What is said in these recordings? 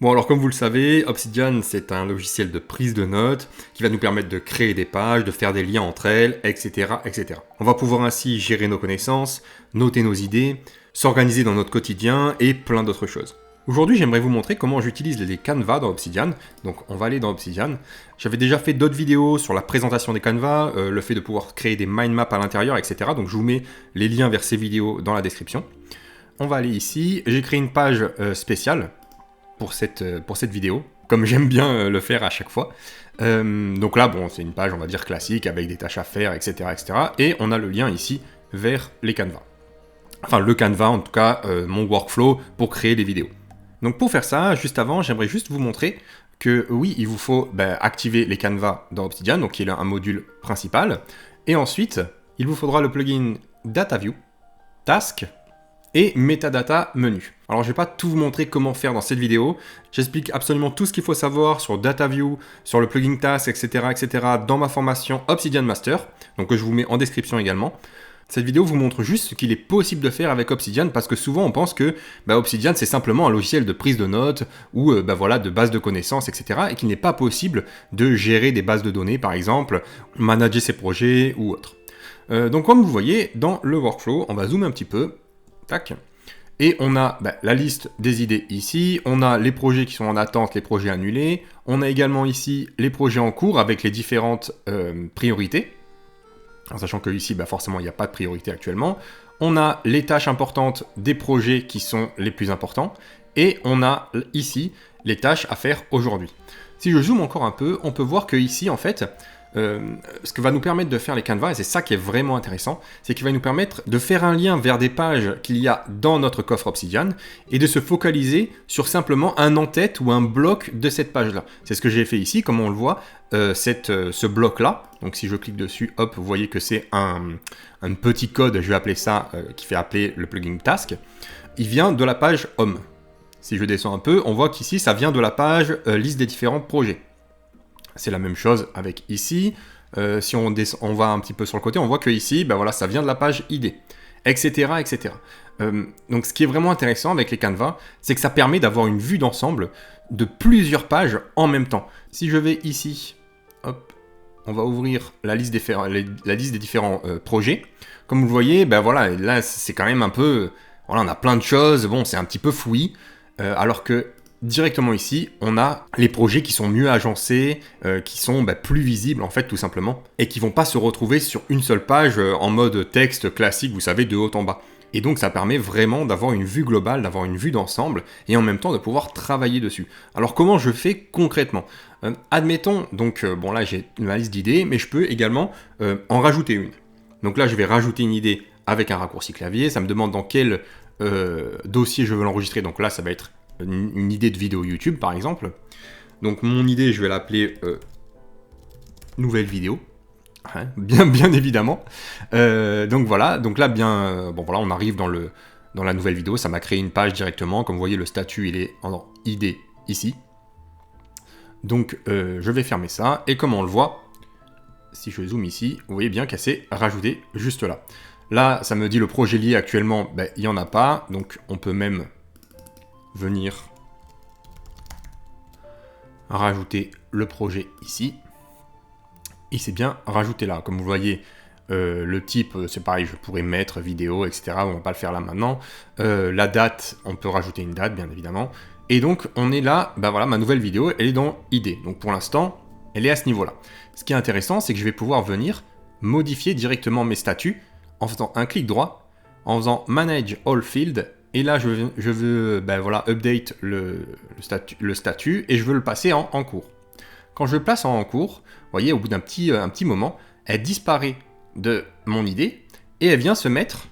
Bon alors comme vous le savez, Obsidian c'est un logiciel de prise de notes qui va nous permettre de créer des pages, de faire des liens entre elles, etc. etc. On va pouvoir ainsi gérer nos connaissances, noter nos idées, s'organiser dans notre quotidien et plein d'autres choses. Aujourd'hui j'aimerais vous montrer comment j'utilise les canevas dans Obsidian. Donc on va aller dans Obsidian. J'avais déjà fait d'autres vidéos sur la présentation des canevas, le fait de pouvoir créer des mind maps à l'intérieur, etc. Donc je vous mets les liens vers ces vidéos dans la description. On va aller ici, j'ai créé une page spéciale pour cette vidéo, comme j'aime bien le faire à chaque fois. Donc là, bon, c'est une page, on va dire, classique, avec des tâches à faire, etc., etc. Et on a le lien ici vers les canevas. Enfin, le canevas, en tout cas, mon workflow pour créer des vidéos. Donc pour faire ça, juste avant, j'aimerais juste vous montrer que oui, il vous faut activer les canevas dans Obsidian, donc qui est un module principal. Et ensuite, il vous faudra le plugin DataView, Task, et Metadata Menu. Alors je ne vais pas tout vous montrer comment faire dans cette vidéo, j'explique absolument tout ce qu'il faut savoir sur DataView, sur le plugin Task, etc., etc. dans ma formation Obsidian Master, donc que je vous mets en description également. Cette vidéo vous montre juste ce qu'il est possible de faire avec Obsidian, parce que souvent on pense que Obsidian c'est simplement un logiciel de prise de notes, ou voilà, de base de connaissances, etc. et qu'il n'est pas possible de gérer des bases de données par exemple, manager ses projets ou autre. Donc comme vous voyez, dans le workflow, on va zoomer un petit peu. Tac. Et on a la liste des idées ici, on a les projets qui sont en attente, les projets annulés, on a également ici les projets en cours avec les différentes priorités, en sachant que ici forcément il n'y a pas de priorité actuellement, on a les tâches importantes des projets qui sont les plus importants, et on a ici les tâches à faire aujourd'hui. Si je zoome encore un peu, on peut voir que ici en fait, ce que va nous permettre de faire les canevas, et c'est ça qui est vraiment intéressant, c'est qu'il va nous permettre de faire un lien vers des pages qu'il y a dans notre coffre Obsidian et de se focaliser sur simplement un en-tête ou un bloc de cette page-là. C'est ce que j'ai fait ici, comme on le voit, ce bloc-là. Donc si je clique dessus, hop, vous voyez que c'est un petit code, je vais appeler ça, qui fait appeler le plugin Task. Il vient de la page Home. Si je descends un peu, on voit qu'ici, ça vient de la page liste des différents projets. C'est la même chose avec ici. Si on va un petit peu sur le côté, on voit que ici, voilà, ça vient de la page ID, etc., etc. Donc, ce qui est vraiment intéressant avec les canevas, c'est que ça permet d'avoir une vue d'ensemble de plusieurs pages en même temps. Si je vais ici, hop, on va ouvrir la liste des différents projets. Comme vous le voyez, voilà, là, c'est quand même un peu, voilà, on a plein de choses. Bon, c'est un petit peu fouillis, alors que directement ici, on a les projets qui sont mieux agencés, qui sont plus visibles en fait tout simplement, et qui vont pas se retrouver sur une seule page en mode texte classique, vous savez, de haut en bas. Et donc ça permet vraiment d'avoir une vue globale, d'avoir une vue d'ensemble, et en même temps de pouvoir travailler dessus. Alors comment je fais concrètement ? Admettons, donc bon là j'ai ma liste d'idées, mais je peux également en rajouter une. Donc là je vais rajouter une idée avec un raccourci clavier, ça me demande dans quel dossier je veux l'enregistrer, donc là ça va être une idée de vidéo YouTube par exemple. Donc mon idée, je vais l'appeler nouvelle vidéo, hein, bien évidemment. Donc voilà, donc là bon voilà, on arrive dans la nouvelle vidéo, ça m'a créé une page directement. Comme vous voyez, le statut il est en idée ici. Donc je vais fermer ça, et comme on le voit, si je zoome ici, vous voyez bien qu'elle s'est rajoutée juste là. Là, ça me dit le projet lié actuellement, il n'y en a pas, donc on peut même venir rajouter le projet ici. Et c'est bien rajouté là. Comme vous voyez, le type, c'est pareil, je pourrais mettre vidéo, etc. On va pas le faire là maintenant. La date, on peut rajouter une date, bien évidemment. Et donc, on est là, voilà, ma nouvelle vidéo, elle est dans ID. Donc pour l'instant, elle est à ce niveau-là. Ce qui est intéressant, c'est que je vais pouvoir venir modifier directement mes statuts en faisant un clic droit, en faisant Manage All Field. Et là, je veux voilà, update le statut, et je veux le passer en cours. Quand je le place en cours, vous voyez, au bout d'un petit moment, elle disparaît de mon idée, et elle vient se mettre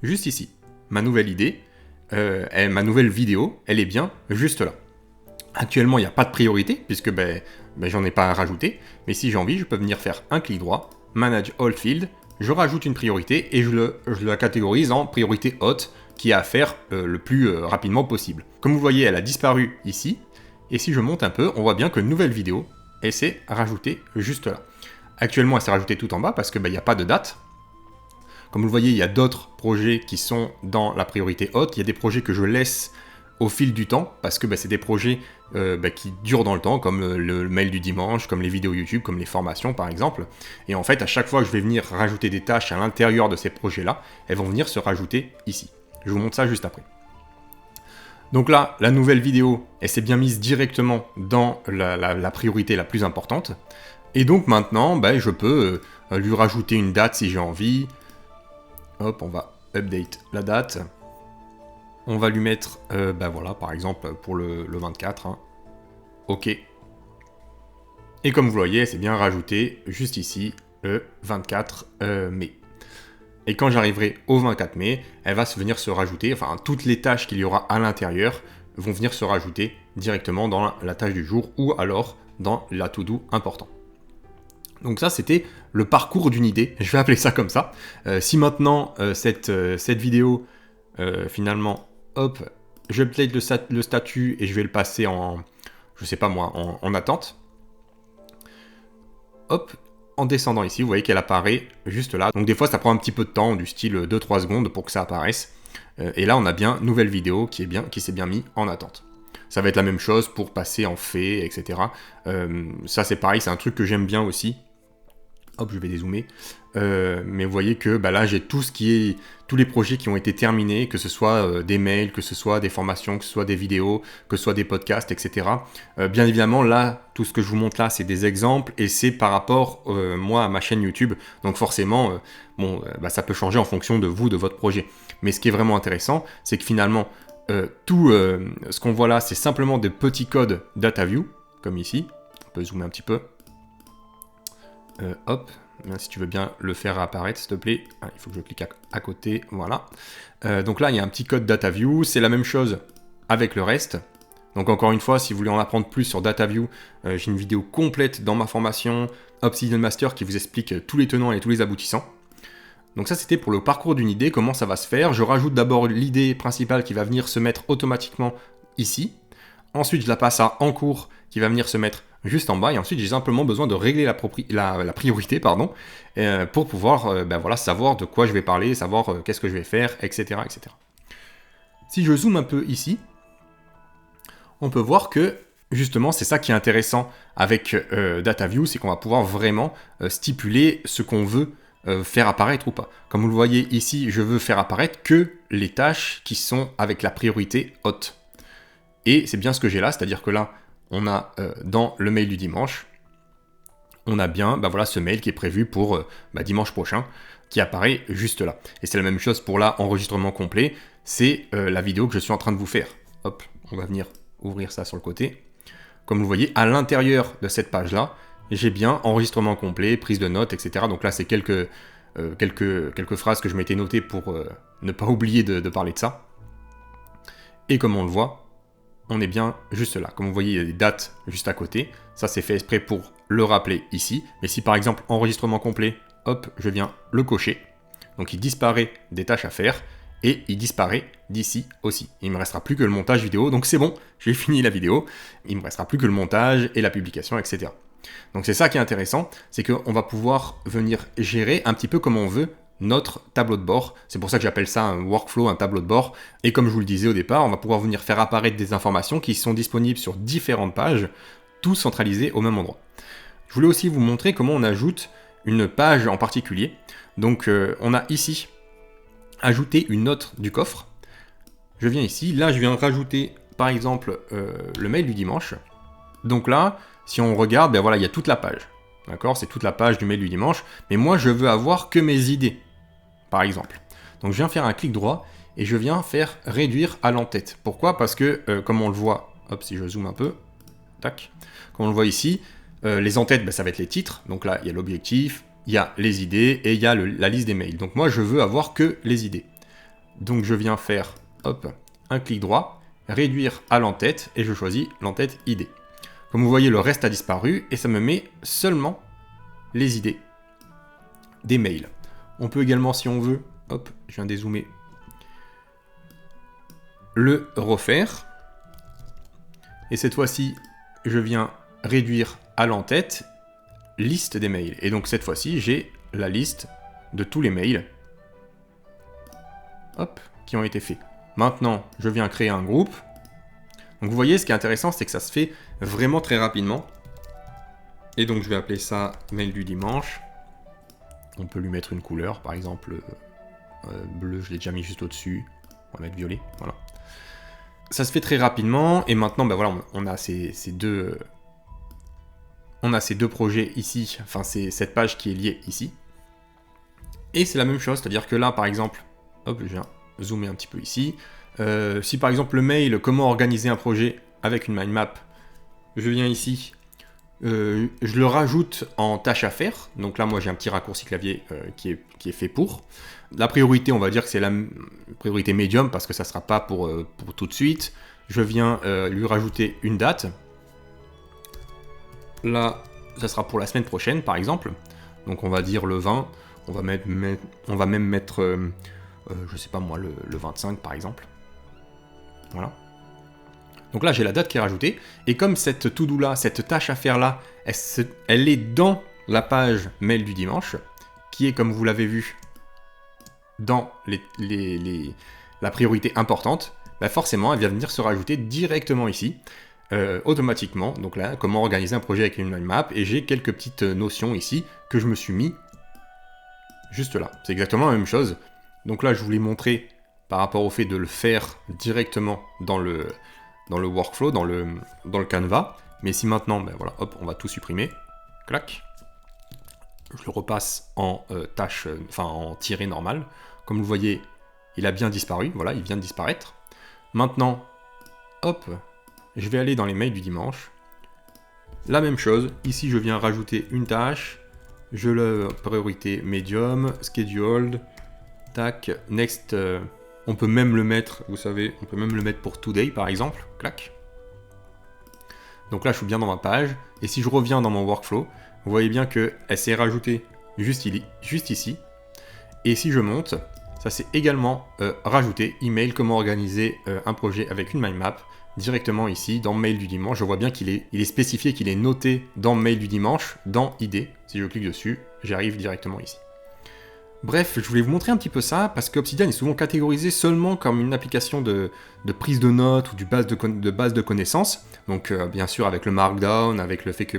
juste ici. Ma nouvelle idée, ma nouvelle vidéo, elle est bien juste là. Actuellement, il n'y a pas de priorité, puisque j'en ai pas à rajouter, mais si j'ai envie, je peux venir faire un clic droit, Manage All Field, je rajoute une priorité, et je la catégorise en priorité haute, qui a à faire le plus rapidement possible. Comme vous voyez, elle a disparu ici, et si je monte un peu, on voit bien que nouvelle vidéo, elle s'est rajoutée juste là. Actuellement, elle s'est rajoutée tout en bas parce qu'il n'y a pas de date. Comme vous le voyez, il y a d'autres projets qui sont dans la priorité haute. Il y a des projets que je laisse au fil du temps, parce que c'est des projets qui durent dans le temps, comme le mail du dimanche, comme les vidéos YouTube, comme les formations par exemple. Et en fait, à chaque fois que je vais venir rajouter des tâches à l'intérieur de ces projets-là, elles vont venir se rajouter ici. Je vous montre ça juste après. Donc là, la nouvelle vidéo, elle s'est bien mise directement dans la priorité la plus importante. Et donc maintenant, je peux lui rajouter une date si j'ai envie. Hop, on va update la date. On va lui mettre, voilà, par exemple, pour le 24. Hein. OK. Et comme vous voyez, c'est bien rajouté juste ici, le 24 mai. Et quand j'arriverai au 24 mai, elle va venir se rajouter, enfin, toutes les tâches qu'il y aura à l'intérieur vont venir se rajouter directement dans la tâche du jour ou alors dans la to-do important. Donc ça, c'était le parcours d'une idée, je vais appeler ça comme ça. Si maintenant, cette vidéo, finalement, hop, je update le statut et je vais le passer en, je sais pas moi, en attente. Hop, en descendant ici, vous voyez qu'elle apparaît juste là. Donc des fois, ça prend un petit peu de temps, du style 2-3 secondes pour que ça apparaisse. Et là, on a bien nouvelle vidéo qui s'est bien mis en attente. Ça va être la même chose pour passer en fait, etc. Ça, c'est pareil, c'est un truc que j'aime bien aussi. Hop, je vais dézoomer. Mais vous voyez que là, j'ai tous les projets qui ont été terminés, que ce soit des mails, que ce soit des formations, que ce soit des vidéos, que ce soit des podcasts, etc. Bien évidemment, là, tout ce que je vous montre là, c'est des exemples et c'est par rapport, moi, à ma chaîne YouTube. Donc forcément, ça peut changer en fonction de vous, de votre projet. Mais ce qui est vraiment intéressant, c'est que finalement, tout ce qu'on voit là, c'est simplement des petits codes DataView, comme ici. On peut zoomer un petit peu. Hop, si tu veux bien le faire apparaître, s'il te plaît. Ah, il faut que je clique à côté, voilà. Donc là, il y a un petit code DataView, c'est la même chose avec le reste. Donc encore une fois, si vous voulez en apprendre plus sur DataView, j'ai une vidéo complète dans ma formation Obsidian Master qui vous explique tous les tenants et tous les aboutissants. Donc ça, c'était pour le parcours d'une idée, comment ça va se faire. Je rajoute d'abord l'idée principale qui va venir se mettre automatiquement ici. Ensuite, je la passe à en cours qui va venir se mettre juste en bas. Et ensuite, j'ai simplement besoin de régler la priorité pour pouvoir savoir de quoi je vais parler, savoir qu'est-ce que je vais faire, etc., etc. Si je zoome un peu ici, on peut voir que justement, c'est ça qui est intéressant avec DataView, c'est qu'on va pouvoir vraiment stipuler ce qu'on veut faire apparaître ou pas. Comme vous le voyez ici, je veux faire apparaître que les tâches qui sont avec la priorité haute. Et c'est bien ce que j'ai là, c'est-à-dire que là, on a dans le mail du dimanche, on a bien ce mail qui est prévu pour dimanche prochain, qui apparaît juste là. Et c'est la même chose pour l'enregistrement complet, c'est la vidéo que je suis en train de vous faire. Hop, on va venir ouvrir ça sur le côté. Comme vous le voyez, à l'intérieur de cette page-là, j'ai bien enregistrement complet, prise de notes, etc. Donc là, c'est quelques phrases que je m'étais notées pour ne pas oublier de parler de ça. Et comme on le voit, on est bien juste là. Comme vous voyez, il y a des dates juste à côté. Ça, c'est fait exprès pour le rappeler ici. Mais si par exemple, enregistrement complet, hop, je viens le cocher. Donc il disparaît des tâches à faire et il disparaît d'ici aussi. Il ne me restera plus que le montage vidéo. Donc c'est bon, j'ai fini la vidéo. Il ne me restera plus que le montage et la publication, etc. Donc c'est ça qui est intéressant, c'est qu'on va pouvoir venir gérer un petit peu comme on veut notre tableau de bord. C'est pour ça que j'appelle ça un workflow, un tableau de bord. Et comme je vous le disais au départ, on va pouvoir venir faire apparaître des informations qui sont disponibles sur différentes pages, tout centralisé au même endroit. Je voulais aussi vous montrer comment on ajoute une page en particulier. Donc on a ici ajouté une note du coffre. Je viens ici, là je viens rajouter par exemple le mail du dimanche. Donc là, si on regarde, il y a toute la page. D'accord, c'est toute la page du mail du dimanche. Mais moi, je veux avoir que mes idées, par exemple. Donc, je viens faire un clic droit et je viens faire réduire à l'en-tête. Pourquoi ? Parce que, comme on le voit, hop, si je zoome un peu, tac, comme on le voit ici, les en-têtes, ça va être les titres. Donc là, il y a l'objectif, il y a les idées et il y a la liste des mails. Donc moi, je veux avoir que les idées. Donc, je viens faire, hop, un clic droit, réduire à l'en-tête et je choisis l'en-tête idée. Comme vous voyez, le reste a disparu et ça me met seulement les idées des mails. On peut également, si on veut, hop, je viens dézoomer, le refaire. Et cette fois-ci, je viens réduire à l'en-tête liste des mails. Et donc cette fois-ci, j'ai la liste de tous les mails, hop, qui ont été faits. Maintenant, je viens créer un groupe. Donc vous voyez, ce qui est intéressant, c'est que ça se fait vraiment très rapidement. Et donc je vais appeler ça mail du dimanche. On peut lui mettre une couleur, par exemple bleu, je l'ai déjà mis juste au-dessus. On va mettre violet, voilà. Ça se fait très rapidement, et maintenant, ben voilà, on a ces deux projets ici, enfin c'est cette page qui est liée ici. Et c'est la même chose, c'est-à-dire que là, par exemple, hop, je viens zoomer un petit peu ici. Si par exemple le mail, comment organiser un projet avec une mind map, je viens ici, je le rajoute en tâche à faire. Donc là, moi, j'ai un petit raccourci clavier qui est fait pour. La priorité, on va dire que c'est la priorité médium parce que ça ne sera pas pour tout de suite. Je viens lui rajouter une date. Là, ça sera pour la semaine prochaine, par exemple. Donc on va dire le 20. On va même mettre, je sais pas moi, le 25, par exemple. Voilà. Donc là, j'ai la date qui est rajoutée, et comme cette to-do là, cette tâche à faire là, elle est dans la page mail du dimanche, qui est, comme vous l'avez vu, dans la priorité importante, bah forcément, elle vient venir se rajouter directement ici, automatiquement. Donc là, comment organiser un projet avec une mind map, et j'ai quelques petites notions ici que je me suis mis juste là. C'est exactement la même chose. Donc là, je voulais montrer par rapport au fait de le faire directement dans le workflow, dans le Canva. Mais si maintenant, ben voilà, hop, on va tout supprimer. Clac. Je le repasse en tâche, enfin en tiré normal. Comme vous voyez, il a bien disparu. Voilà, il vient de disparaître. Maintenant, hop, je vais aller dans les mails du dimanche. La même chose. Ici, je viens rajouter une tâche. Je le priorité medium, scheduled, tac, next. On peut même le mettre, vous savez, on peut même le mettre pour today par exemple, clac. Donc là je suis bien dans ma page, et si je reviens dans mon workflow, vous voyez bien qu'elle s'est rajoutée juste ici. Et si je monte, ça s'est également rajouté, email, comment organiser un projet avec une mind map, directement ici, dans mail du dimanche. Je vois bien qu'il est spécifié, qu'il est noté dans mail du dimanche, dans ID. Si je clique dessus, j'arrive directement ici. Bref, je voulais vous montrer un petit peu ça, parce qu'Obsidian est souvent catégorisé seulement comme une application de prise de notes ou de base de connaissances. Donc bien sûr avec le Markdown, avec le fait que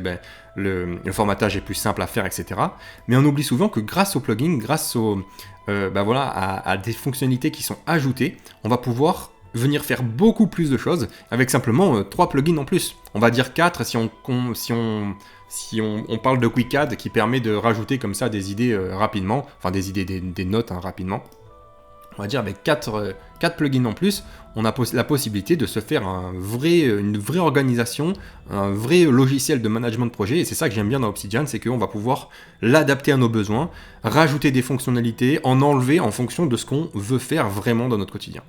le formatage est plus simple à faire, etc. Mais on oublie souvent que grâce au plugin, grâce à des fonctionnalités qui sont ajoutées, on va pouvoir venir faire beaucoup plus de choses avec simplement 3 plugins en plus. On va dire 4 si on parle de QuickAdd qui permet de rajouter comme ça des idées rapidement, enfin des idées, des notes rapidement. On va dire avec 4 plugins en plus, on a la possibilité de se faire une vraie organisation, un vrai logiciel de management de projet, et c'est ça que j'aime bien dans Obsidian, c'est qu'on va pouvoir l'adapter à nos besoins, rajouter des fonctionnalités, en enlever en fonction de ce qu'on veut faire vraiment dans notre quotidien.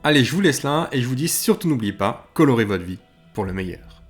Allez, je vous laisse là, et je vous dis surtout n'oubliez pas, colorez votre vie pour le meilleur.